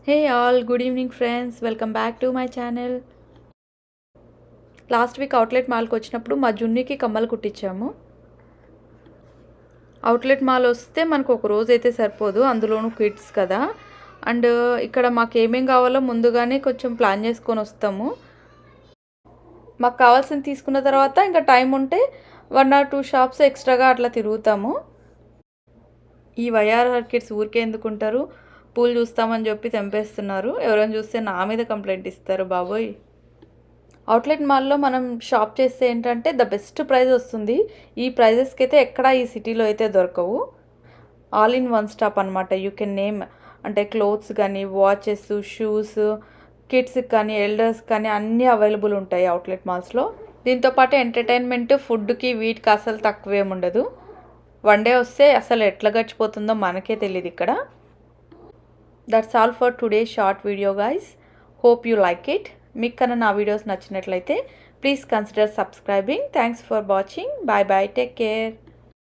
Hey all, good evening friends. Welcome back to my channel. Last week outlet మాల్కి వచ్చినప్పుడు మా జున్నికి కమ్మలు కుట్టించాము. Outlet mall వస్తే మనకు ఒక రోజు అయితే సరిపోదు, అందులోనూ కిడ్స్ కదా. అండ్ ఇక్కడ మాకు ఏమేం కావాలో ముందుగానే కొంచెం ప్లాన్ చేసుకొని వస్తాము. మాకు కావాల్సింది తీసుకున్న తర్వాత ఇంకా టైం ఉంటే 1 or 2 షాప్స్ ఎక్స్ట్రాగా అట్లా తిరుగుతాము. ఈ వైఆర్ఆర్ కిడ్స్ ఊరికే ఎందుకుంటారు, పూలు చూస్తామని చెప్పి తెంపేస్తున్నారు. ఎవరైనా చూస్తే నా మీద కంప్లైంట్ ఇస్తారు బాబోయ్. అవుట్లెట్ మాల్లో మనం షాప్ చేస్తే ఏంటంటే ద బెస్ట్ ప్రైస్ వస్తుంది. ఈ ప్రైజెస్కి అయితే ఎక్కడా ఈ సిటీలో అయితే దొరకవు. ఆల్ ఇన్ వన్ స్టాప్ అనమాట. యూ కెన్ నేమ్, అంటే క్లోత్స్ కానీ, వాచెస్, షూస్, కిడ్స్కి కానీ, ఎల్డర్స్ కానీ అన్నీ అవైలబుల్ ఉంటాయి అవుట్లెట్ మాల్స్లో. దీంతోపాటు ఎంటర్టైన్మెంట్, ఫుడ్కి వీటికి అసలు తక్కువేముండదు. వన్ డే వస్తే అసలు ఎట్లా గడిచిపోతుందో మనకే తెలియదు ఇక్కడ. That's all for today short video guys. Hope you like it. మీకు కన్నా నా వీడియోస్ నచ్చినట్లయితే please consider subscribing. Thanks for watching. Bye bye, take care.